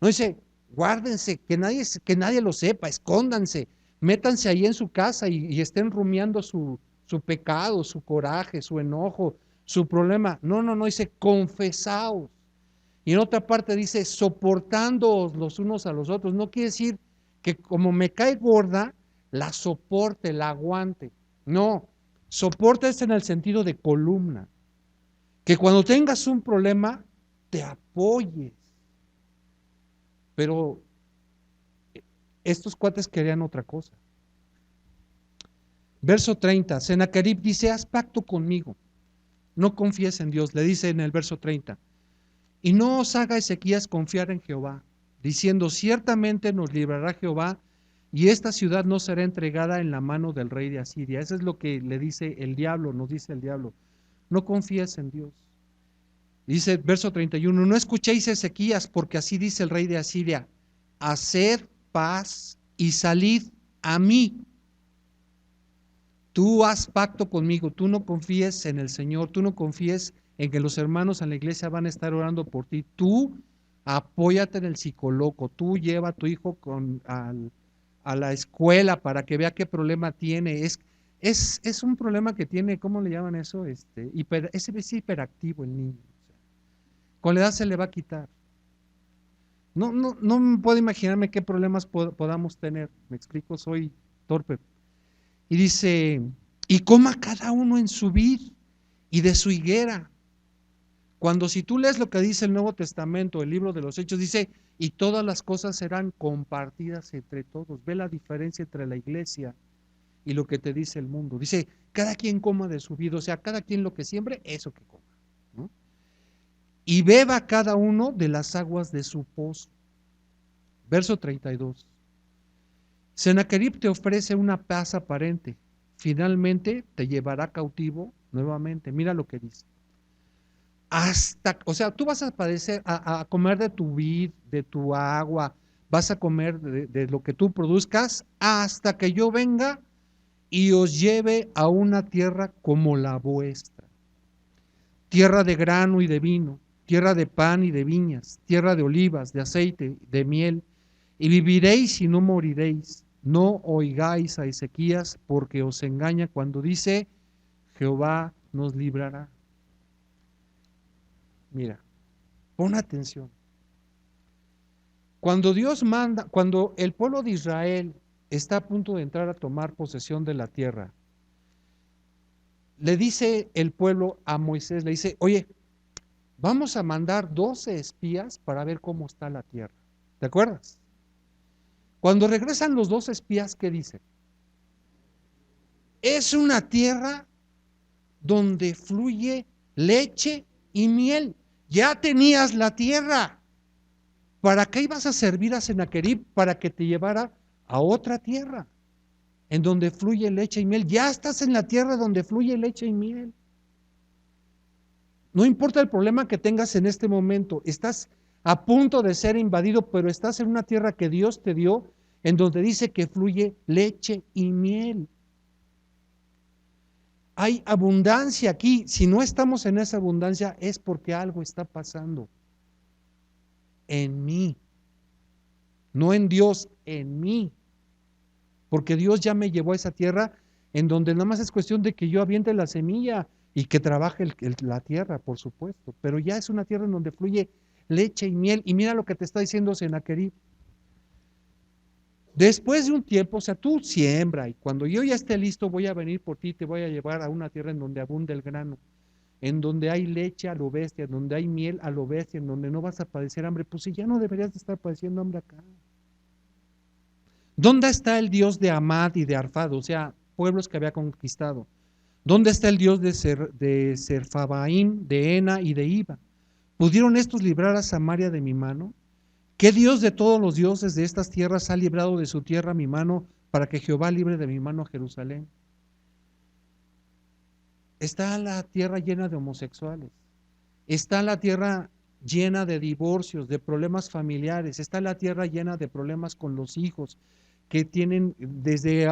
No dice, guárdense, que nadie lo sepa, escóndanse, métanse ahí en su casa y estén rumiando su pecado, su coraje, su enojo, su problema. No, dice, confesaos. Y en otra parte dice, soportándoos los unos a los otros. No quiere decir que como me cae gorda, la soporte, la aguante. No, soporte es en el sentido de columna. Que cuando tengas un problema, te apoyes. Pero estos cuates querían otra cosa. Verso 30, Senaquerib dice, haz pacto conmigo, no confíes en Dios, le dice en el verso 30, y no os haga Ezequías confiar en Jehová, diciendo, ciertamente nos librará Jehová, y esta ciudad no será entregada en la mano del rey de Asiria. Eso es lo que le dice el diablo, nos dice el diablo, no confíes en Dios. Dice verso 31, no escuchéis Ezequías, porque así dice el rey de Asiria, haced paz y salid a mí. Tú haz pacto conmigo, tú no confíes en el Señor, tú no confíes en que los hermanos en la iglesia van a estar orando por ti. Tú apóyate en el psicólogo, tú lleva a tu hijo a la escuela para que vea qué problema tiene. Es un problema que tiene, ¿cómo le llaman eso? Es hiperactivo el niño. Con la edad se le va a quitar. No puedo imaginarme qué problemas podamos tener. Me explico, soy torpe. Y dice, y coma cada uno en su vid y de su higuera. Cuando si tú lees lo que dice el Nuevo Testamento, el libro de los Hechos, dice, y todas las cosas serán compartidas entre todos. Ve la diferencia entre la iglesia y lo que te dice el mundo. Dice, cada quien coma de su vid, o sea, cada quien lo que siembre, eso que coma, ¿no? Y beba cada uno de las aguas de su pozo. Verso 32. Senaquerib te ofrece una paz aparente, finalmente te llevará cautivo nuevamente. Mira lo que dice. O sea, tú vas a padecer, a comer de tu vid, de tu agua, vas a comer de lo que tú produzcas hasta que yo venga y os lleve a una tierra como la vuestra. Tierra de grano y de vino, tierra de pan y de viñas, tierra de olivas, de aceite, de miel, y viviréis y no moriréis. no oigáis a Ezequías, porque os engaña cuando dice, Jehová nos librará. Mira, pon atención. Cuando Dios manda, cuando el pueblo de Israel está a punto de entrar a tomar posesión de la tierra, le dice el pueblo a Moisés, le dice, oye, vamos a mandar 12 espías para ver cómo está la tierra. ¿Te acuerdas? Cuando regresan los 12 espías, ¿qué dicen? Es una tierra donde fluye leche y miel. Ya tenías la tierra. ¿Para qué ibas a servir a Sennacherib? Para que te llevara a otra tierra, en donde fluye leche y miel. Ya estás en la tierra donde fluye leche y miel. No importa el problema que tengas en este momento, estás a punto de ser invadido, pero estás en una tierra que Dios te dio, en donde dice que fluye leche y miel. Hay abundancia aquí. Si no estamos en esa abundancia, es porque algo está pasando en mí. No en Dios, en mí. Porque Dios ya me llevó a esa tierra en donde nada más es cuestión de que yo aviente la semilla y que trabaje la tierra, por supuesto. Pero ya es una tierra en donde fluye leche y miel. Y mira lo que te está diciendo Sennacherib. Después de un tiempo, o sea, tú siembra y cuando yo ya esté listo voy a venir por ti, te voy a llevar a una tierra en donde abunde el grano, en donde hay leche a lo bestia, en donde hay miel a lo bestia, en donde no vas a padecer hambre. Pues si ya no deberías de estar padeciendo hambre acá. ¿Dónde está el Dios de Amad y de Arfad? O sea, pueblos que había conquistado. ¿Dónde está el Dios de Serfabaim, de Ena y de Iba? ¿Pudieron estos librar a Samaria de mi mano? ¿Qué Dios de todos los dioses de estas tierras ha librado de su tierra mi mano para que Jehová libre de mi mano a Jerusalén? Está la tierra llena de homosexuales. Está la tierra llena de divorcios, de problemas familiares. Está la tierra llena de problemas con los hijos que tienen, desde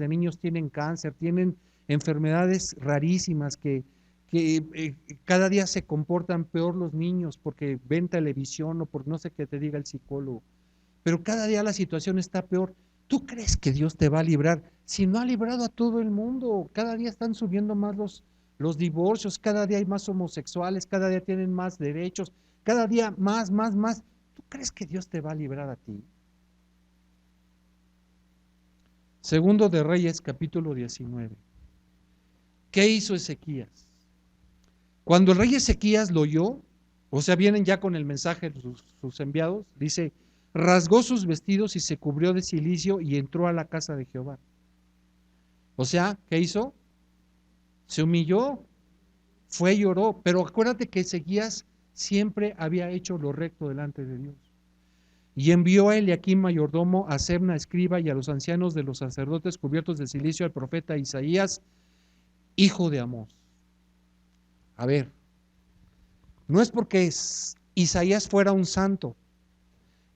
niños tienen cáncer, tienen enfermedades rarísimas que cada día se comportan peor los niños porque ven televisión o por no sé qué te diga el psicólogo. Pero cada día la situación está peor. ¿Tú crees que Dios te va a librar? Si no ha librado a todo el mundo, cada día están subiendo más los divorcios, cada día hay más homosexuales, cada día tienen más derechos, cada día más, más, más. ¿Tú crees que Dios te va a librar a ti? Segundo de Reyes, capítulo 19. ¿Qué hizo Ezequías? Cuando el rey Ezequías lo oyó, o sea, vienen ya con el mensaje de sus enviados, dice, rasgó sus vestidos y se cubrió de cilicio y entró a la casa de Jehová. O sea, ¿qué hizo? Se humilló, fue y oró, pero acuérdate que Ezequías siempre había hecho lo recto delante de Dios. Y envió a Eliaquim mayordomo, a Sebna escriba y a los ancianos de los sacerdotes cubiertos de cilicio al profeta Isaías, hijo de Amós. A ver, no es porque Isaías fuera un santo,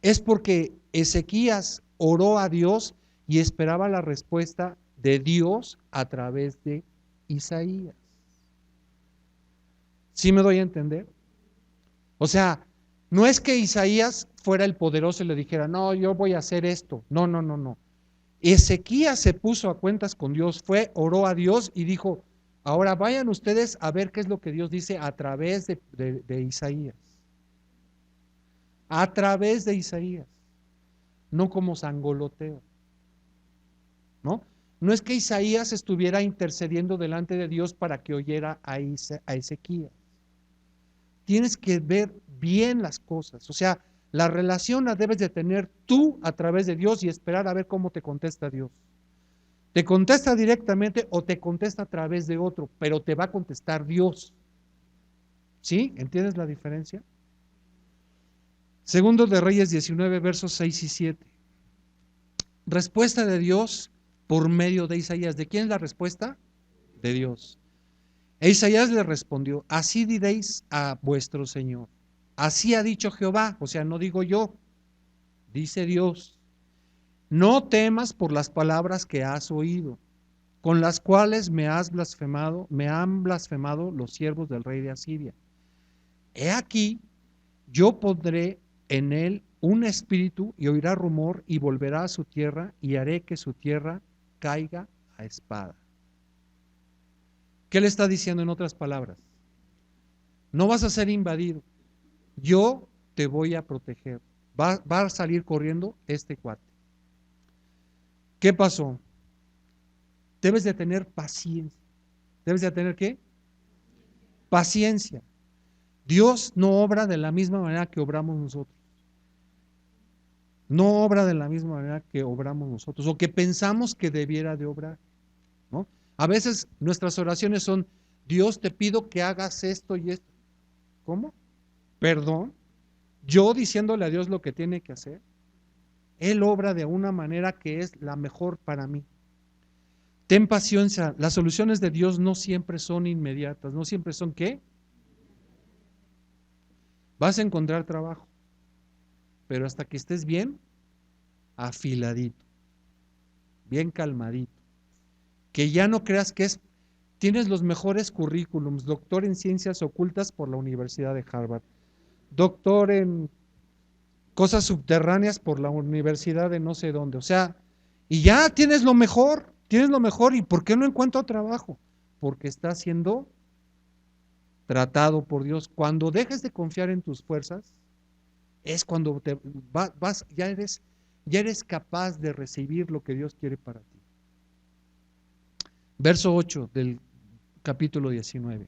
es porque Ezequías oró a Dios y esperaba la respuesta de Dios a través de Isaías. ¿Sí me doy a entender? O sea, no es que Isaías fuera el poderoso y le dijera, no, yo voy a hacer esto. No, no, no, no. Ezequías se puso a cuentas con Dios, oró a Dios y dijo, ahora vayan ustedes a ver qué es lo que Dios dice a través de Isaías. A través de Isaías. No como sangoloteo. ¿No? No es que Isaías estuviera intercediendo delante de Dios para que oyera a Ezequías. Tienes que ver bien las cosas. O sea, la relación la debes de tener tú a través de Dios y esperar a ver cómo te contesta Dios. ¿Te contesta directamente o te contesta a través de otro? Pero te va a contestar Dios. ¿Sí? ¿Entiendes la diferencia? Segundo de Reyes 19, versos 6 y 7. Respuesta de Dios por medio de Isaías. ¿De quién es la respuesta? De Dios. E Isaías le respondió, así diréis a vuestro Señor. Así ha dicho Jehová, o sea, no digo yo, dice Dios. No temas por las palabras que has oído, con las cuales me han blasfemado los siervos del rey de Asiria. He aquí, yo pondré en él un espíritu y oirá rumor y volverá a su tierra y haré que su tierra caiga a espada. ¿Qué le está diciendo en otras palabras? No vas a ser invadido, yo te voy a proteger. Va a salir corriendo este cuate. ¿Qué pasó? Debes de tener paciencia. ¿Debes de tener qué? Paciencia. Dios no obra de la misma manera que obramos nosotros. No obra de la misma manera que obramos nosotros o que pensamos que debiera de obrar, ¿no? A veces nuestras oraciones son: Dios, te pido que hagas esto y esto. ¿Cómo? ¿Perdón? Yo diciéndole a Dios lo que tiene que hacer. Él obra de una manera que es la mejor para mí. Ten paciencia. Las soluciones de Dios no siempre son inmediatas, no siempre son ¿qué? Vas a encontrar trabajo, pero hasta que estés bien afiladito, bien calmadito, que ya no creas que tienes los mejores currículums: doctor en ciencias ocultas por la Universidad de Harvard, doctor en cosas subterráneas por la Universidad de no sé dónde, o sea, y ya tienes lo mejor, ¿y por qué no encuentro trabajo? Porque estás siendo tratado por Dios. Cuando dejes de confiar en tus fuerzas, es cuando ya eres capaz de recibir lo que Dios quiere para ti. Verso 8 del capítulo 19.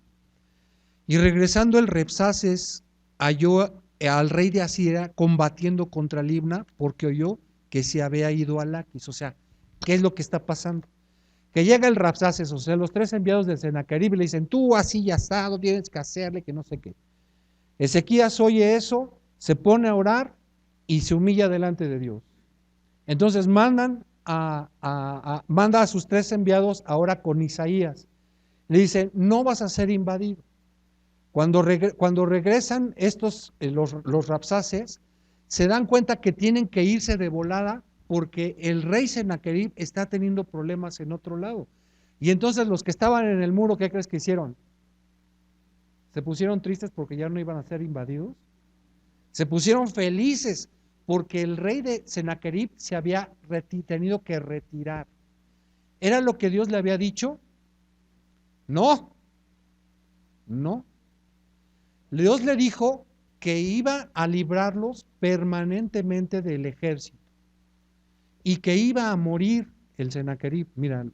Y regresando el Rabsaces halló al rey de Asiria combatiendo contra Libna, porque oyó que se había ido a Laquis. O sea, ¿qué es lo que está pasando? Que llega el Rabsaces, o sea, los 3 enviados de Sennacherib, y le dicen: tú así asado tienes que hacerle, que no sé qué. Ezequías oye eso, se pone a orar y se humilla delante de Dios. Entonces manda a sus 3 enviados ahora con Isaías. Le dice: no vas a ser invadido. Cuando regresan los Rabsaces, se dan cuenta que tienen que irse de volada porque el rey Sennacherib está teniendo problemas en otro lado. Y entonces los que estaban en el muro, ¿qué crees que hicieron? ¿Se pusieron tristes porque ya no iban a ser invadidos? Se pusieron felices porque el rey de Sennacherib se había tenido que retirar. ¿Era lo que Dios le había dicho? No, no. Dios le dijo que iba a librarlos permanentemente del ejército y que iba a morir el Sennacherib. Mira,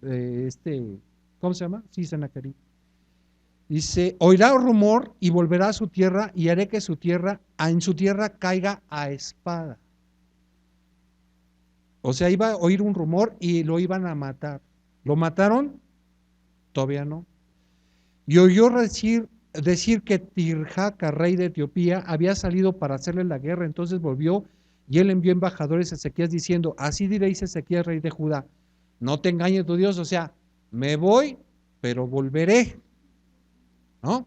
¿cómo se llama? Sí, Sennacherib. Dice: oirá rumor y volverá a su tierra y haré que en su tierra caiga a espada. O sea, iba a oír un rumor y lo iban a matar. ¿Lo mataron? Todavía no. Y oyó decir que Tirhaka, rey de Etiopía, había salido para hacerle la guerra. Entonces volvió y él envió embajadores a Ezequías diciendo: así diréis Ezequías, rey de Judá, no te engañe tu Dios. O sea, me voy, pero volveré, ¿no?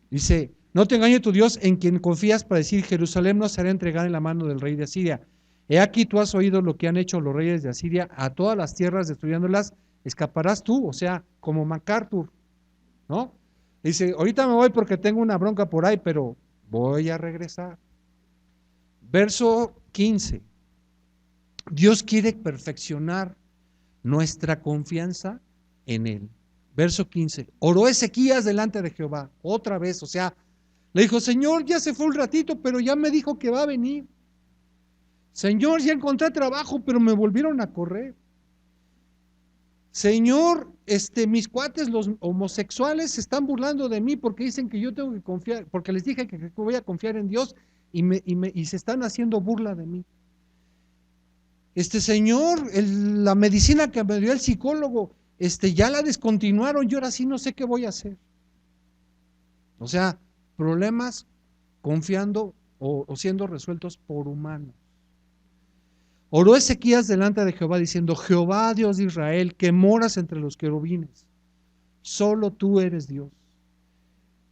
Dice: no te engañe tu Dios en quien confías, para decir: Jerusalén no será entregada en la mano del rey de Asiria. He aquí tú has oído lo que han hecho los reyes de Asiria a todas las tierras, destruyéndolas. Escaparás tú, o sea, como MacArthur, ¿no? Dice: ahorita me voy porque tengo una bronca por ahí, pero voy a regresar. Verso 15. Dios quiere perfeccionar nuestra confianza en Él. Verso 15. Oró Ezequías delante de Jehová, otra vez, o sea, le dijo: Señor, ya se fue un ratito, pero ya me dijo que va a venir. Señor, ya encontré trabajo, pero me volvieron a correr. Señor, mis cuates, los homosexuales, se están burlando de mí porque dicen que yo tengo que confiar, porque les dije que voy a confiar en Dios y se están haciendo burla de mí. Señor, la medicina que me dio el psicólogo, ya la descontinuaron, yo ahora sí no sé qué voy a hacer. O sea, problemas confiando o siendo resueltos por humanos. Oró Ezequías delante de Jehová diciendo: Jehová, Dios de Israel, que moras entre los querubines, solo tú eres Dios.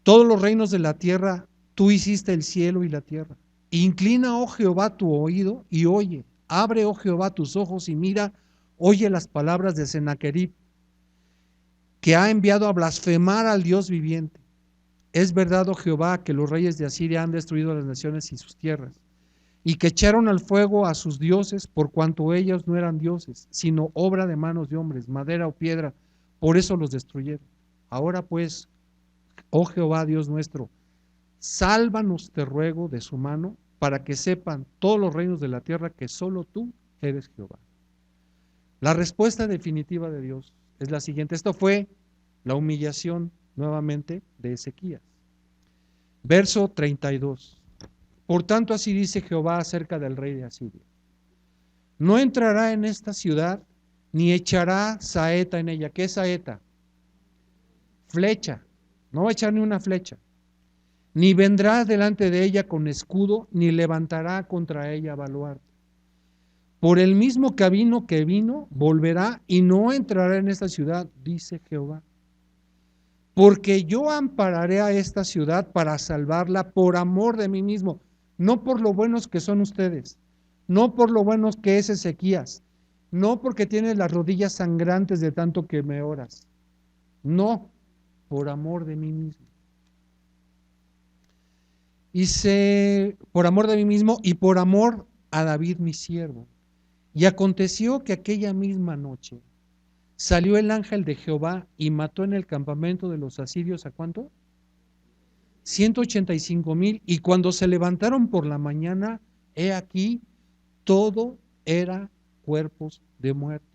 Todos los reinos de la tierra, tú hiciste el cielo y la tierra. Inclina, oh Jehová, tu oído y oye. Abre, oh Jehová, tus ojos y mira, oye las palabras de Sennacherib, que ha enviado a blasfemar al Dios viviente. Es verdad, oh Jehová, que los reyes de Asiria han destruido las naciones y sus tierras. y que echaron al fuego a sus dioses, por cuanto ellos no eran dioses, sino obra de manos de hombres, madera o piedra, por eso los destruyeron. Ahora pues, oh Jehová Dios nuestro, sálvanos, te ruego, de su mano, para que sepan todos los reinos de la tierra que solo tú eres Jehová. La respuesta definitiva de Dios es la siguiente. Esto fue la humillación nuevamente de Ezequías. Verso 32. Por tanto, así dice Jehová acerca del rey de Asiria: no entrará en esta ciudad, ni echará saeta en ella. ¿Qué es saeta? Flecha. No va a echar ni una flecha. Ni vendrá delante de ella con escudo, ni levantará contra ella baluarte. Por el mismo camino que vino, volverá y no entrará en esta ciudad, dice Jehová. Porque yo ampararé a esta ciudad para salvarla por amor de mí mismo, no por lo buenos que son ustedes, no por lo buenos que es Ezequías, no porque tienes las rodillas sangrantes de tanto que me oras, no, por amor de mí mismo. Hice por amor de mí mismo y por amor a David mi siervo. Y aconteció que aquella misma noche salió el ángel de Jehová y mató en el campamento de los asirios, ¿a cuánto? 185,000. Y cuando se levantaron por la mañana, he aquí, todo era cuerpos de muertos.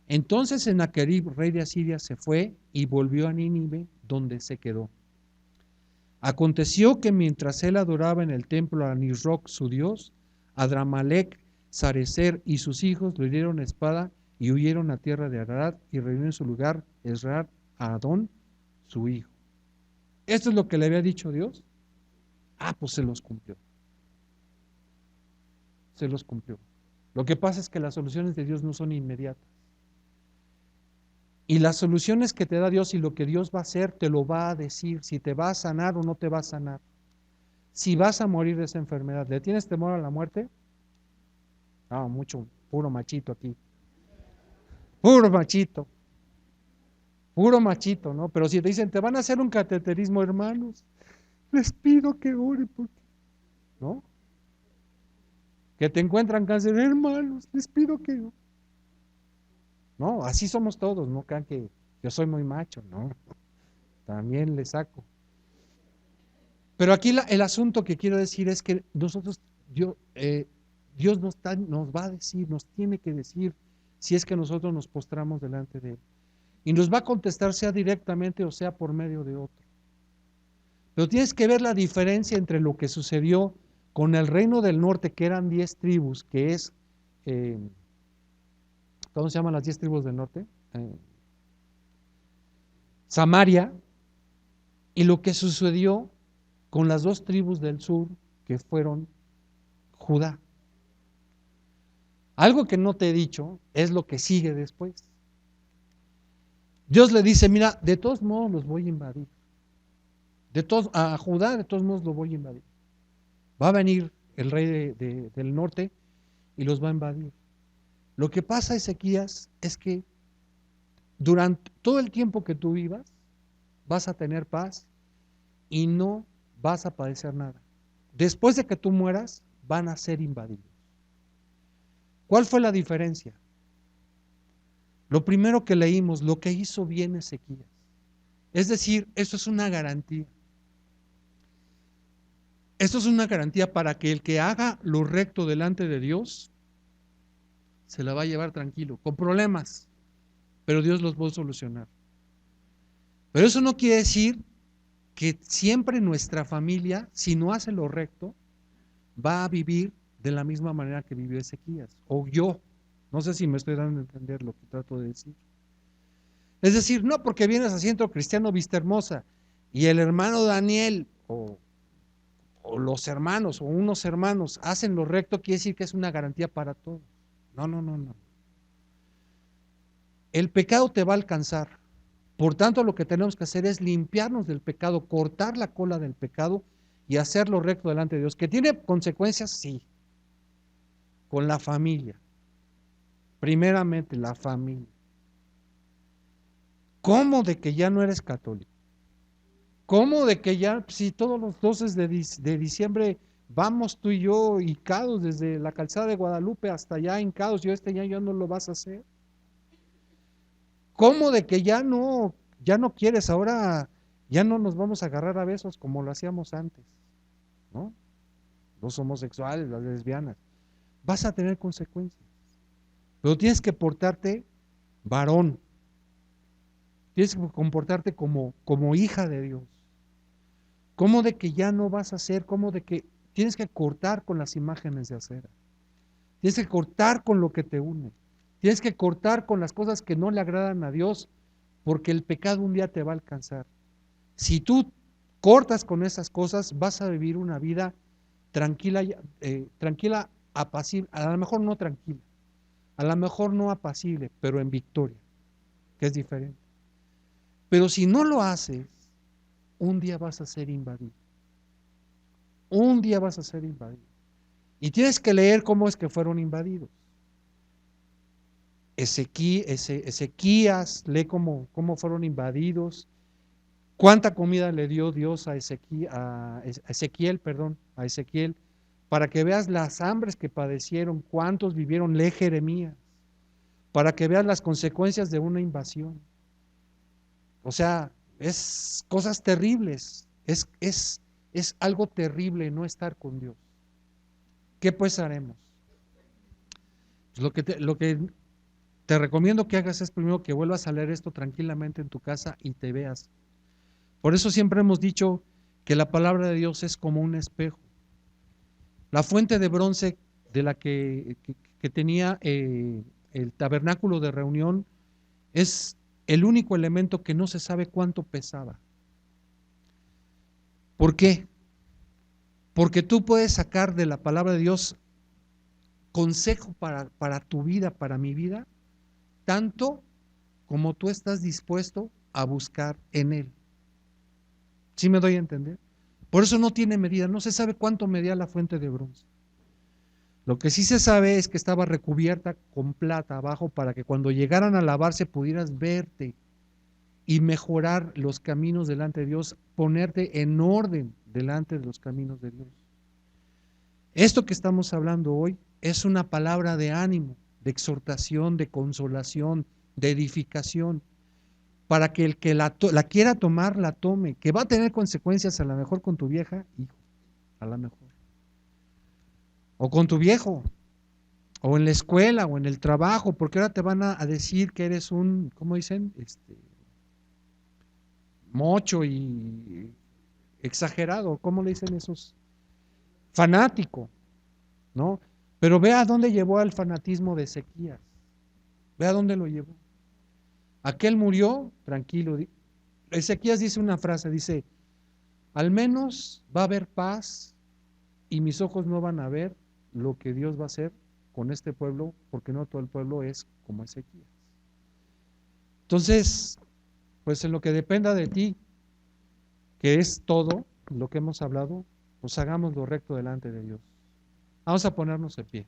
Entonces Sennacherib, rey de Asiria, se fue y volvió a Nínive, donde se quedó. Aconteció que mientras él adoraba en el templo a Nisroch, su dios, Adramelech, Sarecer y sus hijos le dieron espada y huyeron a tierra de Arad, y reunió en su lugar Esrar a Adón, su hijo. ¿Esto es lo que le había dicho Dios? Ah, pues se los cumplió. Se los cumplió. Lo que pasa es que las soluciones de Dios no son inmediatas. Y las soluciones que te da Dios y lo que Dios va a hacer, te lo va a decir, si te va a sanar o no te va a sanar. Si vas a morir de esa enfermedad. ¿Le tienes temor a la muerte? Ah, mucho, puro machito aquí. Puro machito, ¿no? Pero si te dicen, te van a hacer un cateterismo, hermanos, les pido que oren, ¿no? Que te encuentran cáncer, hermanos, les pido que oren. No, así somos todos, no crean que yo soy muy macho, ¿no? También le saco. Pero aquí el asunto que quiero decir es que nosotros, Dios nos va a decir, nos tiene que decir si es que nosotros nos postramos delante de Él. Y nos va a contestar sea directamente o sea por medio de otro. Pero tienes que ver la diferencia entre lo que sucedió con el reino del norte, que eran 10 tribus, que es, ¿cómo se llaman las 10 tribus del norte? Samaria, y lo que sucedió con las 2 tribus del sur, que fueron Judá. Algo que no te he dicho es lo que sigue después. Dios le dice, mira, de todos modos los voy a invadir. A Judá de todos modos lo voy a invadir. Va a venir el rey del norte y los va a invadir. Lo que pasa, Ezequías, es que durante todo el tiempo que tú vivas, vas a tener paz y no vas a padecer nada. Después de que tú mueras, van a ser invadidos. ¿Cuál fue la diferencia? Lo primero que leímos, lo que hizo bien Ezequías. Es decir, eso es una garantía. Esto es una garantía para que el que haga lo recto delante de Dios se la va a llevar tranquilo, con problemas, pero Dios los va a solucionar. Pero eso no quiere decir que siempre nuestra familia, si no hace lo recto, va a vivir de la misma manera que vivió Ezequías, o yo. No sé si me estoy dando a entender lo que trato de decir. Es decir, no porque vienes a Centro Cristiano Vista Hermosa y el hermano Daniel o los hermanos o unos hermanos hacen lo recto, quiere decir que es una garantía para todos. No, no, no, no. El pecado te va a alcanzar. Por tanto, lo que tenemos que hacer es limpiarnos del pecado, cortar la cola del pecado y hacer lo recto delante de Dios. ¿Que tiene consecuencias? Sí. Con la familia. Primeramente, la familia. ¿Cómo de que ya no eres católico? ¿Cómo de que ya, si todos los 12 de diciembre Vamos tú y yo hincados desde la calzada de Guadalupe hasta allá hincados, yo este año no lo vas a hacer. ¿Cómo de que ya no quieres, ahora ya no nos vamos a agarrar a besos como lo hacíamos antes, ¿no? Los homosexuales, las lesbianas. Vas a tener consecuencias, pero tienes que portarte varón, tienes que comportarte como hija de Dios. ¿Cómo de que ya no vas a hacer? ¿Cómo de que tienes que cortar con las imágenes de acera? Tienes que cortar con lo que te une. Tienes que cortar con las cosas que no le agradan a Dios, porque el pecado un día te va a alcanzar. Si tú cortas con esas cosas, vas a vivir una vida tranquila, tranquila, apacible, a lo mejor no tranquila, a lo mejor no apacible, pero en victoria, que es diferente. Pero si no lo haces, un día vas a ser invadido. Un día vas a ser invadido. Y tienes que leer cómo es que fueron invadidos. Ezequías, lee cómo fueron invadidos, cuánta comida le dio Dios a Ezequiel, para que veas las hambres que padecieron, cuántos vivieron, lee Jeremías, para que veas las consecuencias de una invasión. O sea, es cosas terribles, es algo terrible no estar con Dios. ¿Qué pues haremos? Pues lo que te recomiendo que hagas es primero que vuelvas a leer esto tranquilamente en tu casa y te veas. Por eso siempre hemos dicho que la palabra de Dios es como un espejo. La fuente de bronce de la que tenía el tabernáculo de reunión es el único elemento que no se sabe cuánto pesaba. ¿Por qué? Porque tú puedes sacar de la palabra de Dios consejo para tu vida, para mi vida, tanto como tú estás dispuesto a buscar en Él. ¿Sí me doy a entender? Por eso no tiene medida, no se sabe cuánto medía la fuente de bronce. Lo que sí se sabe es que estaba recubierta con plata abajo para que cuando llegaran a lavarse pudieras verte y mejorar los caminos delante de Dios, ponerte en orden delante de los caminos de Dios. Esto que estamos hablando hoy es una palabra de ánimo, de exhortación, de consolación, de edificación, para que el que la quiera tomar, la tome, que va a tener consecuencias a lo mejor con tu vieja, hijo, a lo mejor, o con tu viejo, o en la escuela, o en el trabajo, porque ahora te van a decir que eres un, ¿cómo dicen? Mocho y exagerado, ¿cómo le dicen esos? Fanático, ¿no? Pero ve a dónde llevó al fanatismo de Ezequías, ve a dónde lo llevó. Aquel murió tranquilo. Ezequías dice una frase, dice, al menos va a haber paz y mis ojos no van a ver lo que Dios va a hacer con este pueblo, porque no todo el pueblo es como Ezequías. Entonces, pues en lo que dependa de ti, que es todo lo que hemos hablado, pues hagamos lo recto delante de Dios. Vamos a ponernos de pie.